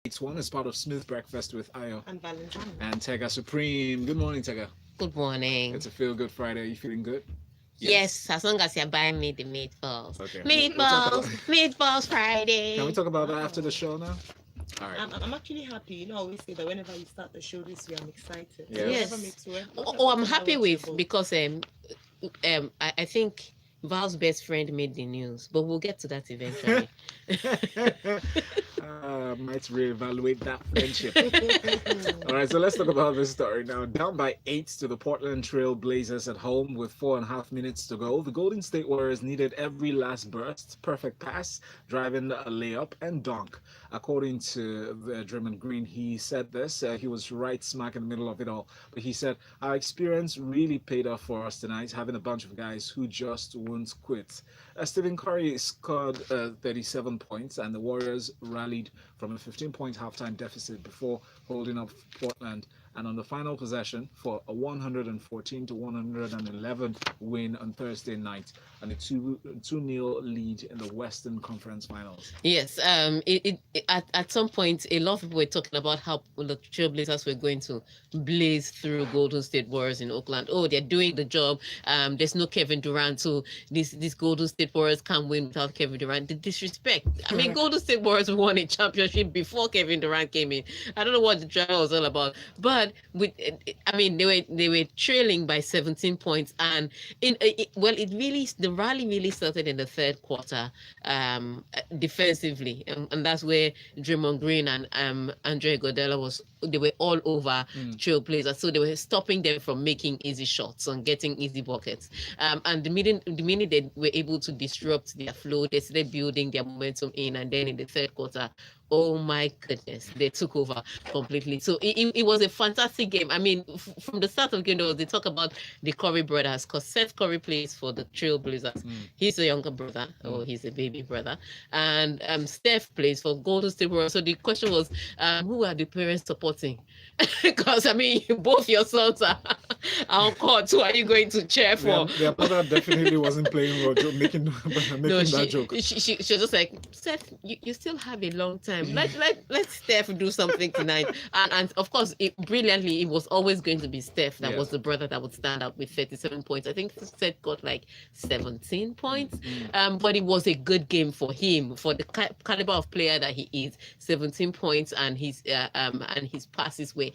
It's one is part of Smooth Breakfast with Ayo And Valentine. and Tega Supreme. Good morning, Tega. Good morning. It's a feel good Friday. Are you feeling good? Yes, as long as you're buying me the meatballs. Okay. Meatballs Friday. Can we talk about that after the show now? All right. I'm actually happy. You know, I always say that whenever you start the show this way, I'm excited. Yes. Whatever makes you. I'm happy with because I think Val's best friend made the news, but we'll get to that eventually. Might reevaluate that friendship. All right, so let's talk about this story now. Down by 8 to the Portland Trail Blazers at home with 4.5 minutes to go. The Golden State Warriors needed every last burst, perfect pass, driving a layup, and dunk. According to the Draymond Green, he said this. He was right smack in the middle of it all. But he said, our experience really paid off for us tonight, having a bunch of guys who just won't quit. Stephen Curry scored 37 points, and the Warriors rallied from a 15-point halftime deficit before holding up Portland. And on the final possession for a 114 to 111 win on Thursday night, and a 2-0 lead in the Western Conference Finals. Yes, at some point, a lot of people were talking about how the Trailblazers were going to blaze through Golden State Warriors in Oakland. Oh, they're doing the job. There's no Kevin Durant, so these Golden State Warriors can't win without Kevin Durant. The disrespect. I mean, Golden State Warriors won a championship before Kevin Durant came in. I don't know what the drama was all about, but they were trailing by 17 points, and the rally really started in the third quarter, defensively, and that's where Draymond Green and Andre Iguodala they were all over Trailblazers, so they were stopping them from making easy shots and getting easy buckets. And the minute they were able to disrupt their flow, they started building their momentum in, and then in the third quarter, oh my goodness, they took over completely. So it was a fantastic game. I mean, from the start of the game, they talk about the Curry brothers, because Seth Curry plays for the Trailblazers. He's a younger brother, or he's a baby brother, and Steph plays for Golden State Warriors. So the question was, who are the parents supporting? Because I mean, both your sons are on court. Who are you going to cheer for? Their mother definitely wasn't playing making that joke. She was just like, Seth, you still have a long time. Let Steph do something tonight. And of course, brilliantly, it was always going to be Steph that was the brother that would stand out with 37 points. I think Seth got like 17 points. But it was a good game for him, for the caliber of player that he is. 17 points, and his passes were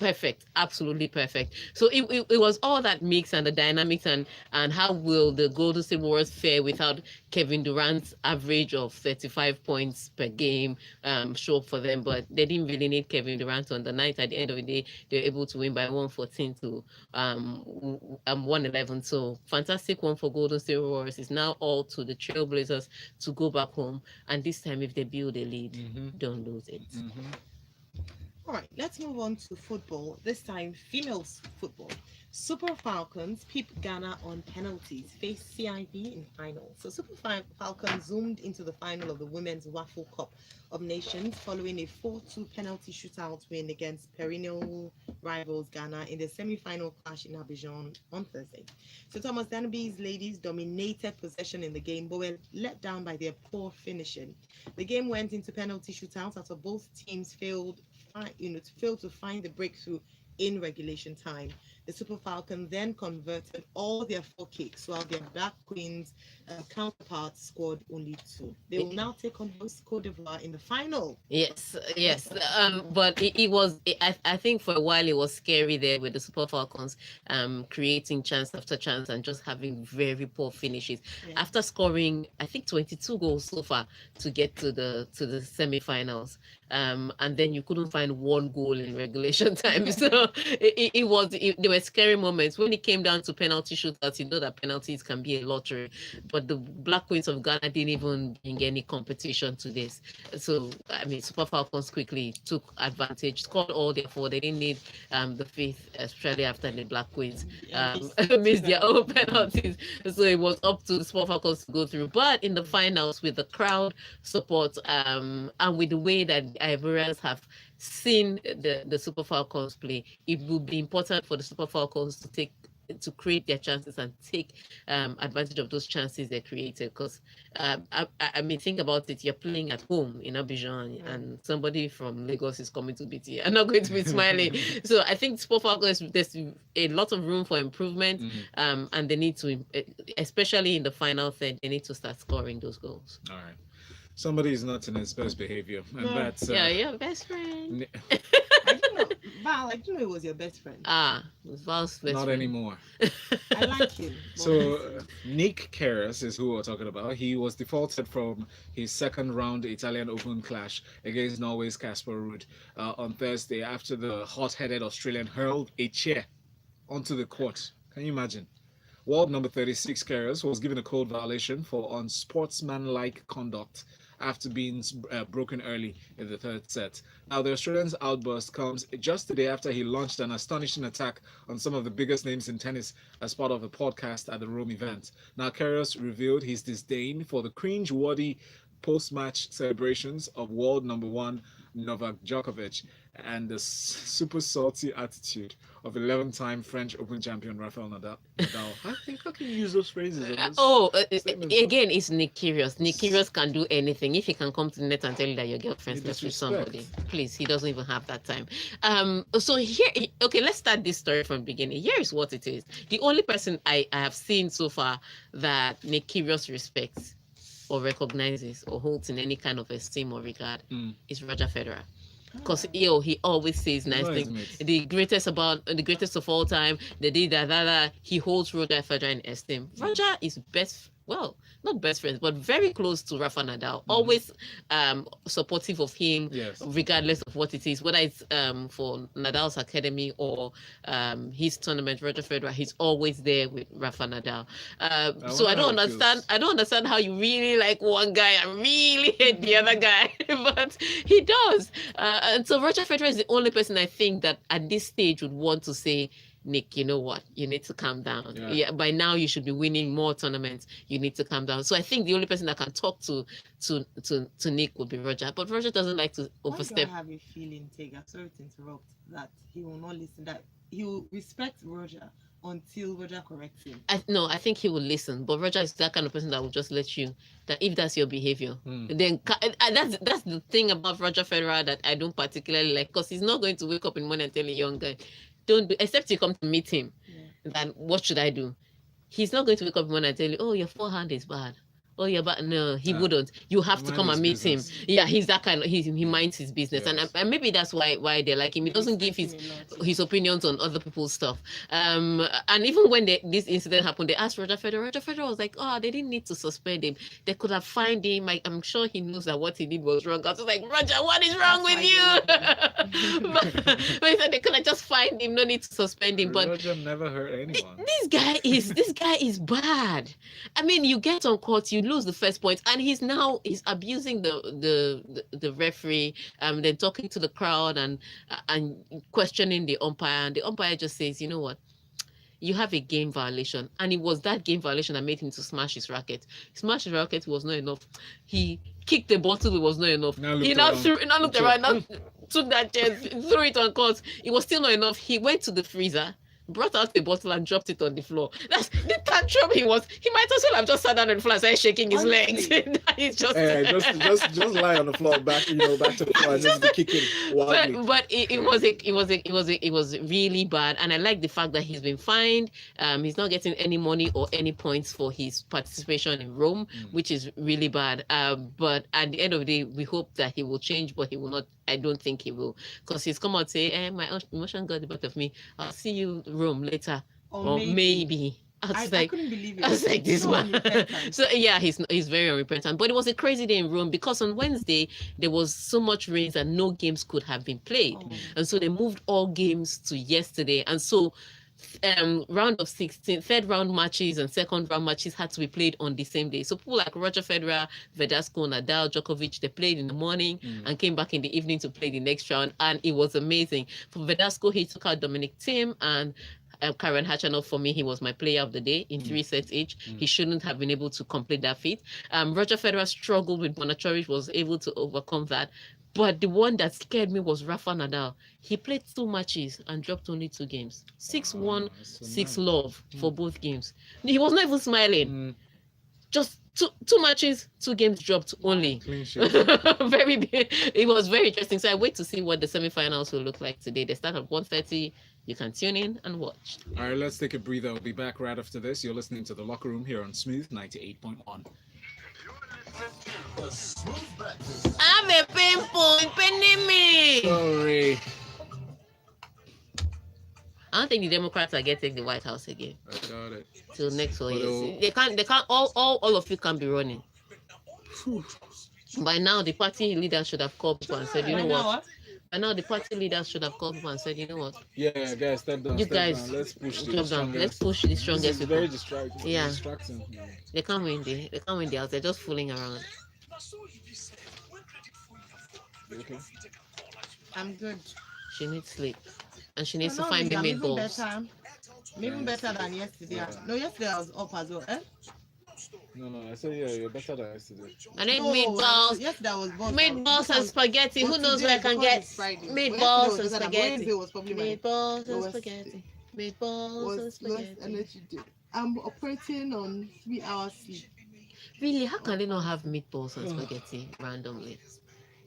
perfect, absolutely perfect. So it was all that mix and the dynamics and how will the Golden State Warriors fare without Kevin Durant's average of 35 points per game show up for them. But they didn't really need Kevin Durant on the night. At the end of the day, they were able to win by 114 to 111. So fantastic one for Golden State Warriors. It's now all to the Trailblazers to go back home, and this time if they build a lead, don't lose it. All right, let's move on to football. This time, females football. Super Falcons peep Ghana on penalties, face CIV in final. So Super Falcons zoomed into the final of the Women's Waffle Cup of Nations following a 4-2 penalty shootout win against perennial rivals Ghana in the semi-final clash in Abidjan on Thursday. So Thomas Danaby's ladies dominated possession in the game, but were let down by their poor finishing. The game went into penalty shootouts after both teams failed to find the breakthrough in regulation time. The Super Falcons then converted all their 4 kicks, while their Black Queens counterparts scored only 2. They will now take on host Cote d'Ivoire in the final. Yes. But it was, I think for a while it was scary there with the Super Falcons creating chance after chance and just having very poor finishes. Yeah. After scoring, I think 22 goals so far to get to the semi-finals. And then you couldn't find 1 goal in regulation time. So there were scary moments. When it came down to penalty shootouts, you know that penalties can be a lottery. But the Black Queens of Ghana didn't even bring any competition to this. So, I mean, Super Falcons quickly took advantage, scored all their 4. They didn't need the 5th, especially after the Black Queens missed their own penalties. So it was up to the Super Falcons to go through. But in the finals, with the crowd support and with the way that Ivorians have seen the Super Falcons play, it will be important for the Super Falcons to take to create their chances and take advantage of those chances they created. Because I mean, think about it. You're playing at home in Abidjan, and somebody from Lagos is coming to beat you. I'm not going to be smiling. So I think Sport Falcons, there's a lot of room for improvement, and they need to, especially in the final third, they need to start scoring those goals. All right. Somebody is not in his best behavior, and that's your best friend. I didn't know. Val, I didn't know he was your best friend. It was Val's best not friend. anymore. I like him. So Nick Kyrgios is who we're talking about. He was defaulted from his second round Italian Open clash against Norway's Casper Ruud on Thursday after the hot-headed Australian hurled a chair onto the court. Can you imagine? World number 36 Kyrgios was given a cold violation for unsportsmanlike conduct after being broken early in the third set. Now, the Australian's outburst comes just the day after he launched an astonishing attack on some of the biggest names in tennis as part of a podcast at the Rome event. Now, Kyrgios revealed his disdain for the cringe-worthy post-match celebrations of world number one Novak Djokovic and the super salty attitude of 11-time French Open champion Rafael Nadal. How can you use those phrases? Again, it's Nick Kyrgios. Nick Kyrgios can do anything. If he can come to the net and tell you that your girlfriend's left with somebody, please, he doesn't even have that time. So here, okay, let's start this story from the beginning. Here is what it is. The only person I have seen so far that Nick Kyrgios respects or recognizes or holds in any kind of esteem or regard is Roger Federer. Because he always says nice things. The greatest of all time, the did that. He holds Roger Federer in esteem. Roger is not best friends, but very close to Rafa Nadal. Always supportive of him, regardless of what it is, whether it's for Nadal's academy or his tournament. Roger Federer, he's always there with Rafa Nadal. So I don't understand how you really like one guy and really hate the other guy, but he does. And so Roger Federer is the only person I think that at this stage would want to say, Nick, you know what? You need to calm down. Yeah, by now you should be winning more tournaments. You need to calm down. So I think the only person that can talk to Nick would be Roger. But Roger doesn't like to overstep. I have a feeling, Tega, sorry to interrupt, that he will not listen. That he will respect Roger until Roger corrects him. I think he will listen. But Roger is that kind of person that will just let you, that if that's your behavior, then that's the thing about Roger Federer that I don't particularly like, because he's not going to wake up in the morning and tell a young guy, don't do, except you come to meet him. Then what should I do? He's not going to wake up one and tell you, oh, your forehand is bad. Oh, yeah, but no, he wouldn't. You have to come and meet him. Yeah, he's that kind of, he minds his business. Yes. And maybe that's why they like him. He doesn't give his opinions on other people's stuff. And even when this incident happened, they asked Roger Federer. Roger Federer was like, oh, they didn't need to suspend him. They could have fined him. I'm sure he knows that what he did was wrong. I was like, Roger, what is wrong with you? but he said they could have just fined him. No need to suspend him. But Roger never hurt anyone. This guy is bad. I mean, you get on court, you lose the first point, and he's abusing the referee, then talking to the crowd and questioning the umpire, and the umpire just says, you know what, you have a game violation. And it was that game violation that made him to smash his racket. Smash his racket was not enough. He kicked the bottle, it was not enough. He now looked around, now took that chair, threw it on court. It was still not enough. He went to the freezer, brought out the bottle and dropped it on the floor. That's the tantrum he might as well have just sat down on the floor and started shaking his legs. He's just lie on the floor, back to the floor and just be kicking wildly. But it was really bad. And I like the fact that he's been fined. He's not getting any money or any points for his participation in Rome, which is really bad. But at the end of the day, we hope that he will change, but he will not. I don't think he will, because he's come out and say, my emotion got the better of me. I'll see you Rome later, or maybe. I couldn't believe it. I was like, this one. So yeah, he's very unrepentant. But it was a crazy day in Rome, because on Wednesday there was so much rain that no games could have been played, and so they moved all games to yesterday, and so round of 16, third round matches and second round matches had to be played on the same day. So people like Roger Federer, Verdasco, Nadal, Djokovic, they played in the morning and came back in the evening to play the next round, and it was amazing. For Verdasco, he took out Dominic Thiem, and Karen Khachanov, for me, he was my player of the day in 3 sets each. He shouldn't have been able to complete that feat. Roger Federer struggled with Bonachori, was able to overcome that. But the one that scared me was Rafa Nadal. He played 2 matches and dropped only 2 games. 6-1, so 6 nice. love for both games. He was not even smiling. Just two matches, 2 games dropped only. Clean sheet. Very big. It was very interesting. So I wait to see what the semifinals will look like today. They start at 1:30. You can tune in and watch. All right, let's take a breather. We'll be back right after this. You're listening to The Locker Room here on Smooth 98.1. I'm a pinpoint, penny me. Sorry. I don't think the Democrats are getting the White House again I got it. till next 4 Hello. years. They can't. All of you can be running. By now, the party leaders should have called people and said, you know what? By now, the party leaders should have called people and said, you know what? Yeah, guys, step down. You step guys, down. Let's push job the down. strongest. Let's push the This strongest is people. very distracting. Yeah. Distracting. They can't win the house. They're just fooling around. You okay? I'm good. She needs sleep, and she needs to No, find I'm me even meatballs. better. Even better than yesterday. Yeah. No, yesterday I was up as well. No, I said, yeah, you're better than yesterday. I need No, meatballs. yesterday I was bored. Meatballs and spaghetti. Who But knows today, where I can because get it's Friday, meatballs and Wednesday spaghetti? was probably my Meatballs and lowest- spaghetti. Meatballs and was less spaghetti. energy day. I'm operating on 3 hours sleep Really? How can they not have meatballs and spaghetti randomly?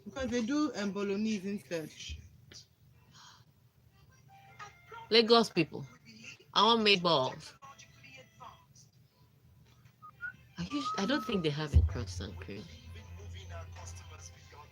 because they do bolognese instead. Lagos people, I want meatballs. I don't think they have in crust and cream.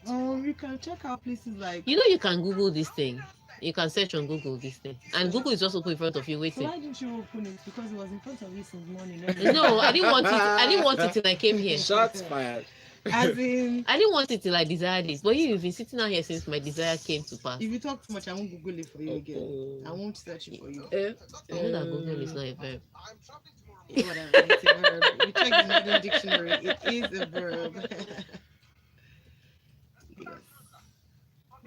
You can check out places like. You know you can Google this thing. You can search on Google this thing. And Google is just open in front of you So waiting. why didn't you open it? Because it was in front of you since morning. No, I didn't want it. I didn't want it till I came here. Shots fired. As in, I didn't want it till I desired it. But you've been sitting out here since my desire came to pass. if you talk too much, I won't Google it for you again. I won't search it for you. You know that Google is not a verb. Whatever, it's a verb. You check the modern dictionary, it is a verb. Yes.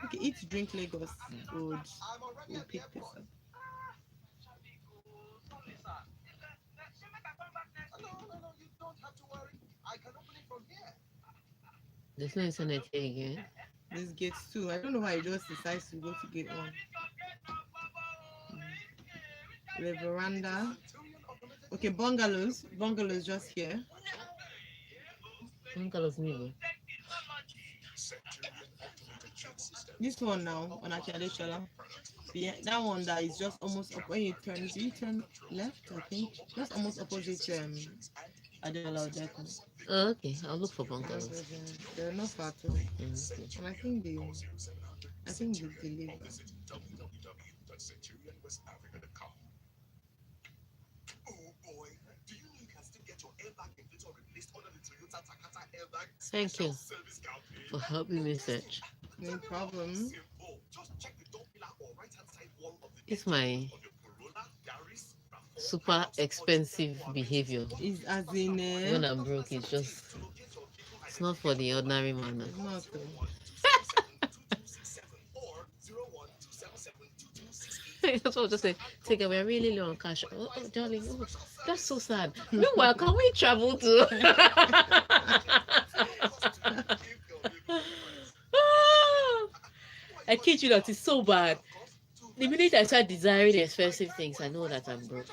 Okay, eat, drink Lagos. Good. We'll pick this up. There's no internet here again. This gates too. I don't know why he just decides to go to gate 1. The veranda. Okay, bungalows. Bungalows just here. Bungalows near. This one now on Achilles. Yeah, that one that is just almost up when you turn. Do you turn left? I think just almost opposite Adela Odeko. Oh, okay. I'll look for bungalows. They're not far too. And I think they deliver. Thank you for helping me search. No problem. It's my super expensive behavior. Is as in When I'm broke, it's not for the ordinary man. it's not. That's what I was just saying. Tega, we're really low on cash. Oh, darling, that's so sad. Meanwhile, can we travel to? I kid you not, it's so bad. The minute I start desiring expensive things, I know that I'm broke.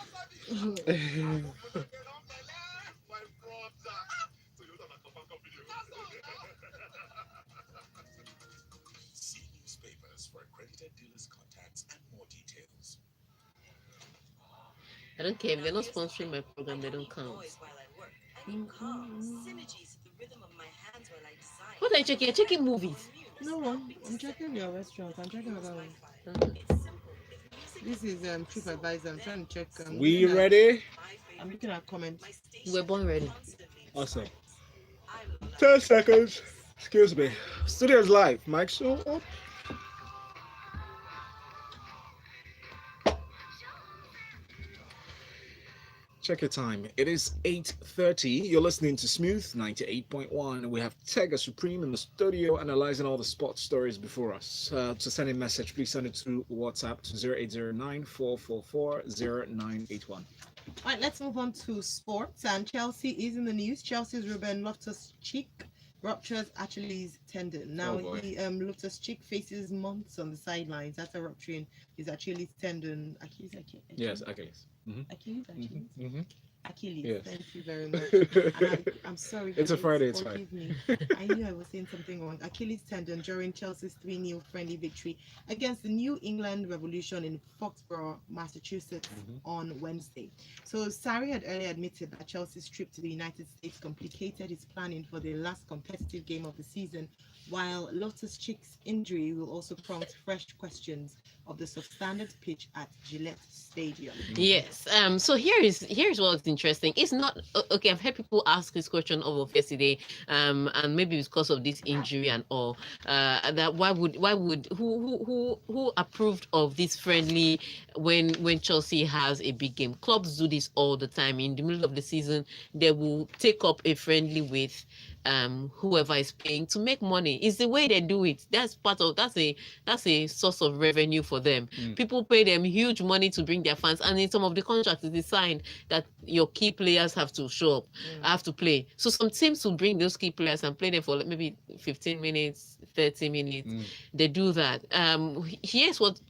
See newspapers for accredited dealers' contacts and more details. I don't care if they're not sponsoring my program, they don't count. What are you checking? You're checking movies. No one. I'm checking your restaurant. I'm checking other one. This is TripAdvisor. I'm trying to check. We ready? I'm looking at comments. We're born ready. Awesome. 10 seconds. Excuse me. Studio's live. Mike show up. Check your time. It is 8:30. You're listening to Smooth 98.1. We have Tega Supreme in the studio analyzing all the sports stories before us. To send a message, please send it to WhatsApp to 0809-444-0981. All right, let's move on to sports. And Chelsea is in the news. Chelsea's Ruben Loftus-Cheek Ruptures Achilles tendon. Now boy. he Loftus-Cheek faces months on the sidelines after rupturing his Achilles tendon. Achilles. Yes, Achilles. Achilles. Achilles. Yes. Thank you very much. And I'm sorry. It's a guys, Friday, it's forgive fine. me. I knew I was saying something wrong. Achilles tendon during Chelsea's 3-0 friendly victory against the New England Revolution in Foxborough, Massachusetts on Wednesday. So Sarri had earlier admitted that Chelsea's trip to the United States complicated his planning for the last competitive game of the season, while Loftus-Cheek's injury will also prompt fresh questions of the substandard pitch at Gillette Stadium. Yes. So here's what's interesting. It's not okay. I've heard people ask this question of yesterday. And maybe because of this injury and all. That why would who approved of this friendly when Chelsea has a big game? Clubs do this all the time. In the middle of the season, they will take up a friendly with whoever is paying to make money. It's the way they do it. That's a source of revenue for them. People pay them huge money to bring their fans, and in some of the contracts it is signed that your key players have to show up, have to play. So some teams will bring those key players and play them for maybe 15 minutes, 30 minutes. They do that. Here's what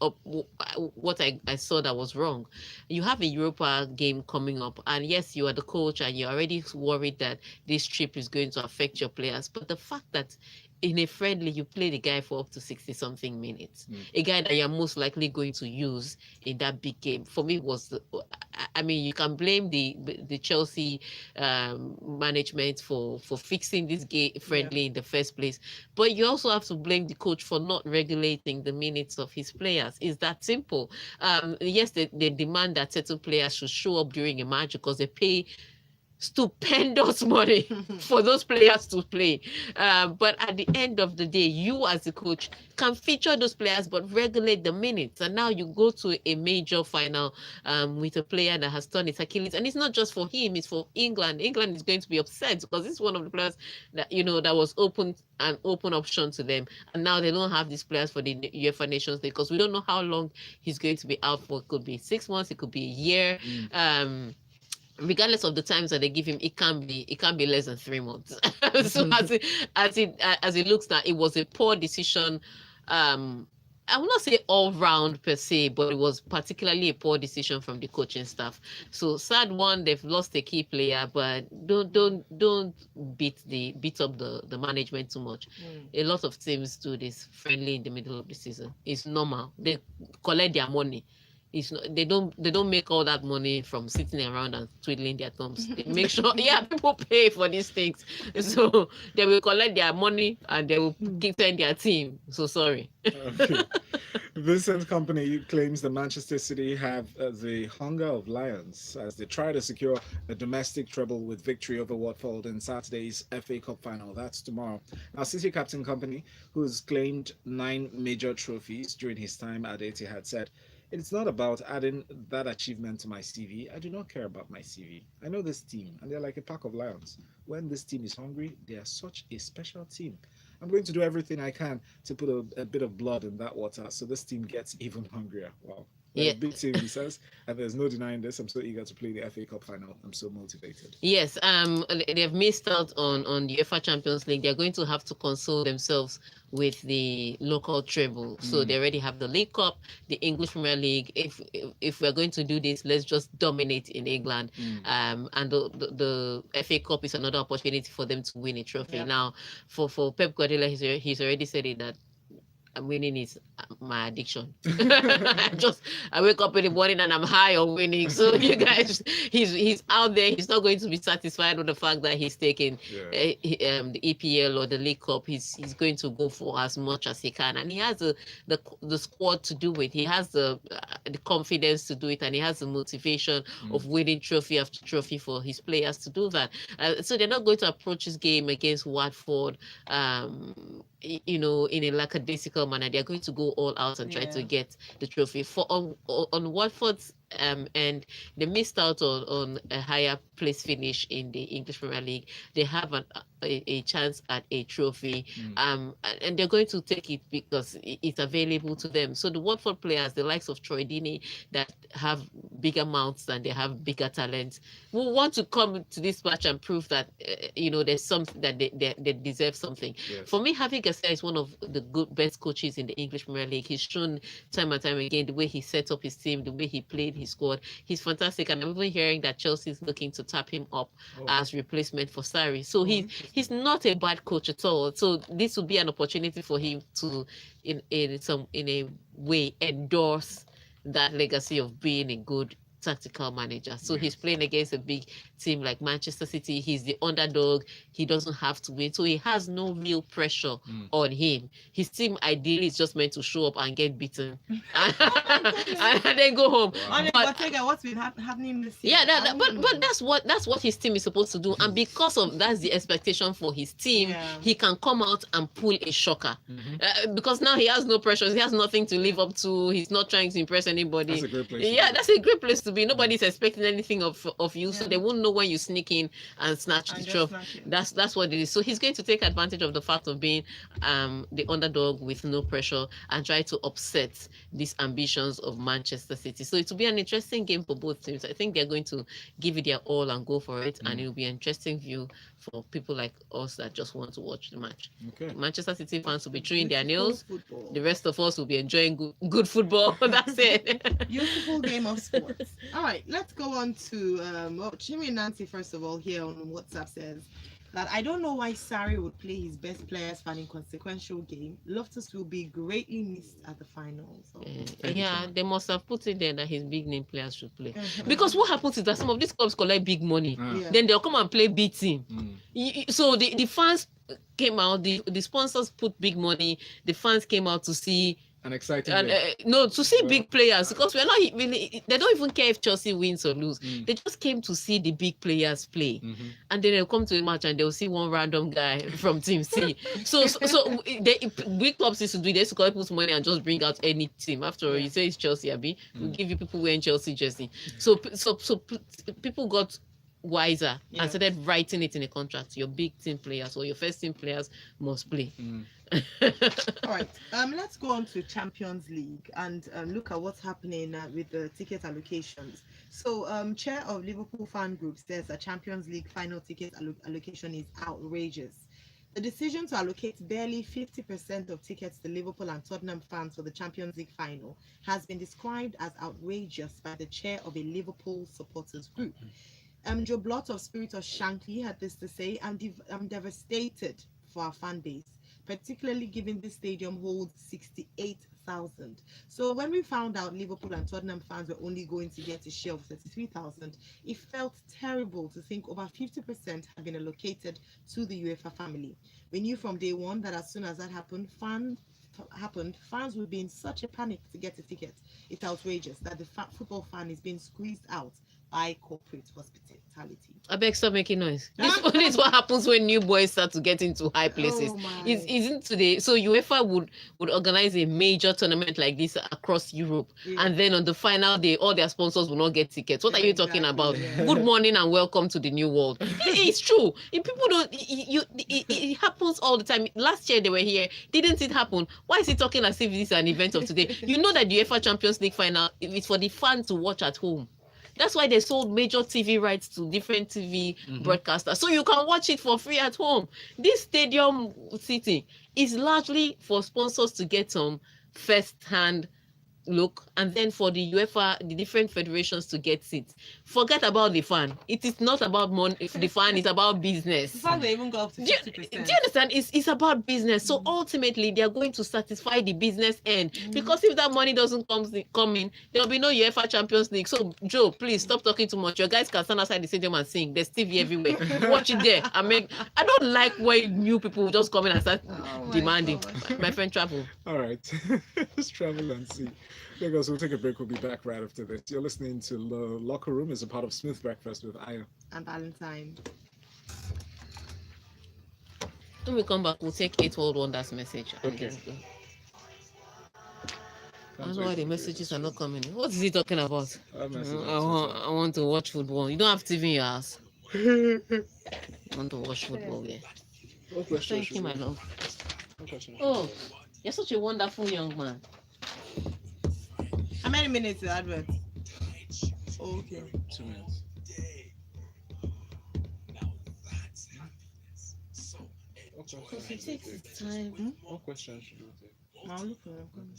I saw that was wrong. You have a Europa game coming up, and yes, you are the coach and you're already worried that this trip is going to affect your players, but the fact that in a friendly you play the guy for up to 60 something minutes, a guy that you're most likely going to use in that big game, for me was I mean, you can blame the Chelsea management for fixing this game friendly in the first place, but you also have to blame the coach for not regulating the minutes of his players. It's that simple. Yes, they demand that certain players should show up during a match because they pay stupendous money for those players to play, but at the end of the day, you as a coach can feature those players but regulate the minutes. And now you go to a major final with a player that has torn his Achilles, and it's not just for him, it's for England. England is going to be upset because this is one of the players that that was an open option to them, and now they don't have these players for the UEFA Nations League because we don't know how long he's going to be out for. It could be 6 months, it could be a year. Regardless of the times that they give him, it can be less than 3 months. So as it looks now, it was a poor decision. I will not say all round per se, but it was particularly a poor decision from the coaching staff. So sad one, they've lost a key player, but don't beat up the management too much. A lot of teams do this friendly in the middle of the season. It's normal. They collect their money. It's not, they don't make all that money from sitting around and twiddling their thumbs. They make sure, people pay for these things, so they will collect their money and they will keep their team. So sorry. Okay. Vincent Kompany claims that Manchester City have the hunger of lions as they try to secure a domestic treble with victory over Watford in Saturday's FA Cup final. That's tomorrow. Now, City captain Kompany, who's claimed 9 major trophies during his time at Etihad, said, "It's not about adding that achievement to my CV. I do not care about my CV. I know this team, and they're like a pack of lions. When this team is hungry, they are such a special team. I'm going to do everything I can to put a bit of blood in that water so this team gets even hungrier." Wow. They're a big team, he says, and there's no denying this. I'm so eager to play the FA Cup final. I'm so motivated. Yes, they've missed out on the UEFA Champions League. They're going to have to console themselves with the local treble. So they already have the League Cup, the English Premier League. If we're going to do this, let's just dominate in England. And the FA Cup is another opportunity for them to win a trophy. Now, for Pep Guardiola, he's already said it that winning is my addiction. I wake up in the morning and I'm high on winning. So you guys, he's out there. He's not going to be satisfied with the fact that he's taking the EPL or the League Cup. He's going to go for as much as he can, and he has the squad to do it. He has the confidence to do it, and he has the motivation of winning trophy after trophy for his players to do that. So they're not going to approach this game against Watford in a lackadaisical manner. They're going to go all out and try to get the trophy. For on Watford's and they missed out on a higher place finish in the English Premier League. They have a chance at a trophy, and they're going to take it because it's available to them. So the Watford players, the likes of Troy Deeney, that have bigger mouths and they have bigger talents, will want to come to this match and prove that there's something that they deserve something. Yes. For me, Javi Garcia is one of the best coaches in the English Premier League. He's shown time and time again the way he set up his team, the way he played his squad. He's fantastic, and I'm even hearing that Chelsea is looking to tap him up as replacement for Sarri. So he's not a bad coach at all. So this will be an opportunity for him to, in a way, endorse that legacy of being a good tactical manager. So he's playing against a big team like Manchester City. He's the underdog. He doesn't have to win. So he has no real pressure on him. His team ideally is just meant to show up and get beaten and then go home. Wow. But what's been happening this year? Yeah, but that's what his team is supposed to do. And because of that's the expectation for his team, he can come out and pull a shocker. Because now he has no pressure. He has nothing to live up to. He's not trying to impress anybody. That's a great place. That's a great place to be. Nobody's expecting anything of you, so they won't know when you sneak in and snatch the trophy. That's what it is. So he's going to take advantage of the fact of being the underdog with no pressure and try to upset these ambitions of Manchester City. So it will be an interesting game for both teams. I think they're going to give it their all and go for it, and it will be an interesting view for people like us that just want to watch the match. Okay. Manchester City fans will be chewing their nails. Football. The rest of us will be enjoying good football. That's it. Beautiful game of sports. All right, let's go on to Chimi Nancy, first of all, here on WhatsApp says that I don't know why Sarri would play his best players for an inconsequential game. Loftus will be greatly missed at the final. So. They must have put it there that his big name players should play. Because what happens is that some of these clubs collect big money. Then they'll come and play B team. So the fans came out, the sponsors put big money, the fans came out to see an exciting to see big players, because we're not really, they don't even care if Chelsea wins or lose. They just came to see the big players play. And then they'll come to a match and they'll see one random guy from team C. So big clubs used to do, they used to collect people's money and just bring out any team. After all, you say it's Chelsea, Abi, we'll give you people wearing Chelsea jersey. So people got wiser and started writing it in a contract. Your big team players or your first team players must play. All right, let's go on to Champions League and look at what's happening with the ticket allocations. So chair of Liverpool fan group says that Champions League final ticket allocation is outrageous. The decision to allocate barely 50% of tickets to Liverpool and Tottenham fans for the Champions League final has been described as outrageous by the chair of a Liverpool supporters group. Joe Blott of Spirit of Shankly had this to say: I'm devastated for our fan base, particularly given this stadium holds 68,000. So when we found out Liverpool and Tottenham fans were only going to get a share of 33,000, it felt terrible to think over 50% had been allocated to the UEFA family. We knew from day one that as soon as that happened, fans would be in such a panic to get a ticket. It's outrageous that the football fan is being squeezed out by corporate hospitality. I beg, stop making noise. This is what happens when new boys start to get into high places. Isn't today? So UEFA would organize a major tournament like this across Europe, and then on the final day, all their sponsors will not get tickets. What are you talking about? Good morning and welcome to the new world. It's true. If people don't, it happens all the time. Last year they were here. Didn't it happen? Why is he talking as if this is an event of today? You know that the UEFA Champions League final is for the fans to watch at home. That's why they sold major TV rights to different TV broadcasters, so you can watch it for free at home. This stadium seating is largely for sponsors to get some first-hand look, and then for the UEFA, the different federations to get seats. Forget about the fan. It is not about money. The fan is about business. The fan, they even go up to 50%. Do you understand? It's about business. So ultimately, they are going to satisfy the business end. Because if that money doesn't come in, there will be no UEFA Champions League. So Joe, please stop talking too much. Your guys can stand outside the stadium and sing. There's TV everywhere. Watch it there. I don't like when new people just come in and start demanding. My friend, travel. All right, let's travel and see. There goes. We'll take a break. We'll be back right after this. You're listening to The Locker Room as a part of Smooth Breakfast with Ayo and Valentine. When we come back, we'll take 8 World Wonders message. Okay. I don't know why the messages are not coming. What is he talking about? I I want to watch football. You don't have TV in your house. I want to watch football. Yeah. What question Thank you, my love. What question Oh, you're such a wonderful young man. How many minutes is the advert? Okay. 2 minutes. Okay. Because he takes his time. What question should we take? Now look for them.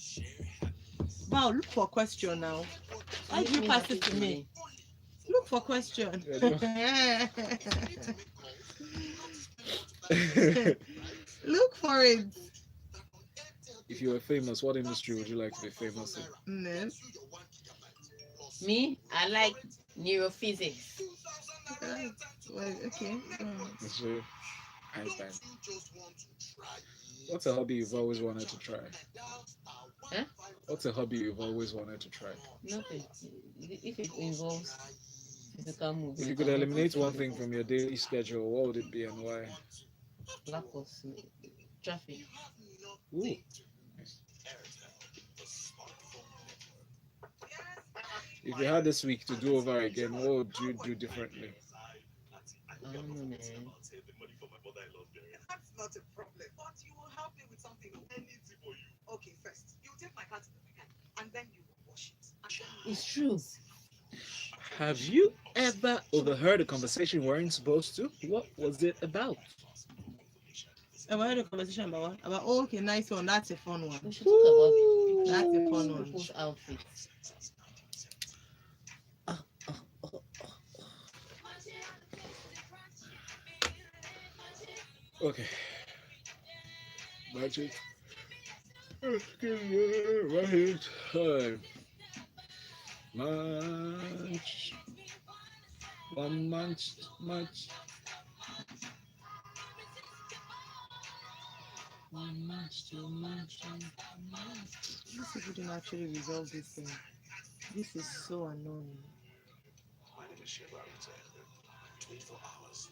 Wow, look for a question now. Why do you pass it to me? Look for question. Look for it. If you were famous, what industry would you like to be famous in? No. Me, I like neurophysics. Well, okay. It's true. Einstein. What's a hobby you've always wanted to try? Huh? What's a hobby you've always wanted to try? Nothing. If it involves physical movement. If you could eliminate one thing from your daily schedule, what would it be and why? Lack of traffic. Ooh. If you had this week to do over again, what would you do differently? I don't know, man. That's not a problem. But you will help me with something. Anything for you. Okay, first, you take my car to the mechanic and then you will wash it. And then It's true. Have you ever overheard a conversation you weren't supposed to? What was it about? Have I had a conversation about what? About, oh, okay, nice one. That's a fun one. We should talk about That's a fun one. people's outfits. Okay. Magic. Right time. Munch. One munch. Munch. One munch, two munch. These people didn't actually resolve this thing. This is so annoying. My name is Valentine. 24 hours.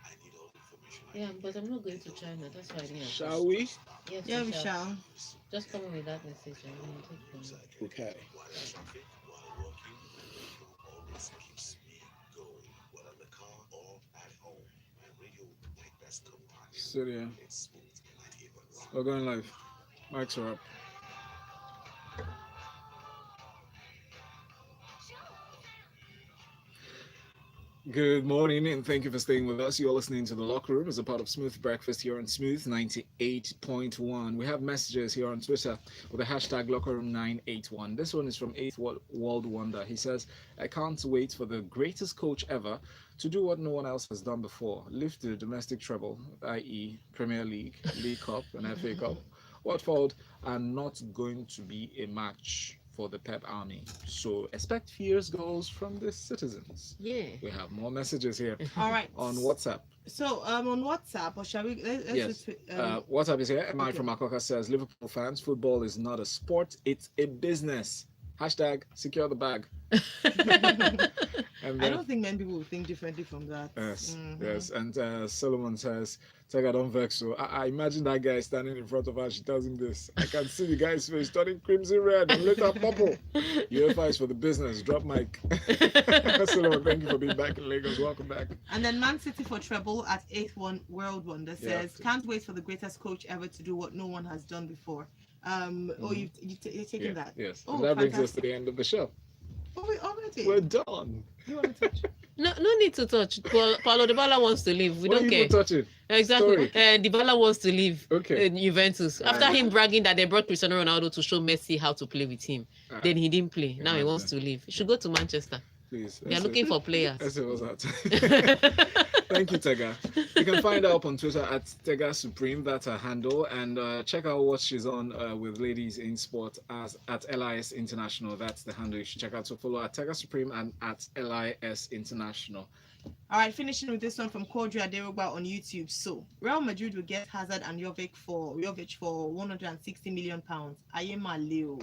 I need all the information. Yeah, but I'm not going to China. That's why I didn't. Shall we? Yes, Yeah, we shall. Just come with that message. I will take them. Okay. While traffic, while walking, always keeps me going. Whether in the car or at home. My radio, my best companion. So yeah, It's smooth and even rock. we're going live. Mics are up. Good morning and thank you for staying with us. You're listening to The Locker Room as a part of Smooth Breakfast here on Smooth 98.1. We have messages here on Twitter with the hashtag LockerRoom981. This one is from 8th World Wonder. He says, I can't wait for the greatest coach ever to do what no one else has done before. Lift the domestic treble, i.e. Premier League, League Cup and FA Cup. Watford are not going to be a match for the Pep Army. So expect fierce goals from the citizens. Yeah. We have more messages here All right. on WhatsApp. So, on WhatsApp, or shall we? Let's Yes. just, WhatsApp is here. MI okay. from Akoka says, Liverpool fans, football is not a sport, it's a business. Hashtag secure the bag. And I then, don't think many people will think differently from that. yes, Mhm. yes. And Solomon says, Tega, don't vex. So I imagine that guy standing in front of her. She tells him this. I can see the guy's face turning crimson red and later purple. UEFA is for the business. Drop mic. Solomon, thank you for being back in Lagos. Welcome back. And then Man City for treble at 8th World Wonder Yeah. says, can't wait for the greatest coach ever to do what no one has done before. Oh, you're taking that? Yes. Oh, And that brings us to fantastic. the end of the show. Oh, wait, already? We're done. You want to touch? No need to touch. Paulo Dybala wants to leave. We What don't are care. you touching? Exactly. Story. Dybala wants to leave Okay. Juventus. After him bragging that they brought Cristiano Ronaldo to show Messi how to play with him. Ah, Then he didn't play. Now he Imagine. wants to leave. He should go to Manchester. please. They are looking for players. That's it was Thank you, Tega. You can find her up on Twitter at Tega Supreme. That's her handle. And check out what she's on with Ladies in Sport as at LIS International. That's the handle you should check out. So follow at Tega Supreme and at LIS International. All right, finishing with this one from Kodri Aderoba on YouTube. So, Real Madrid will get Hazard and Jovic for 160 million pounds. Ayo Mairo.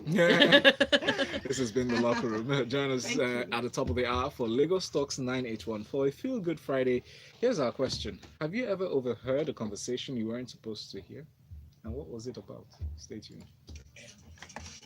This has been The Locker Room. Join us Thank you. at the top of the hour for Lagos Stocks 981 for a Feel Good Friday. Here's our question. Have you ever overheard a conversation you weren't supposed to hear? And what was it about? Stay tuned.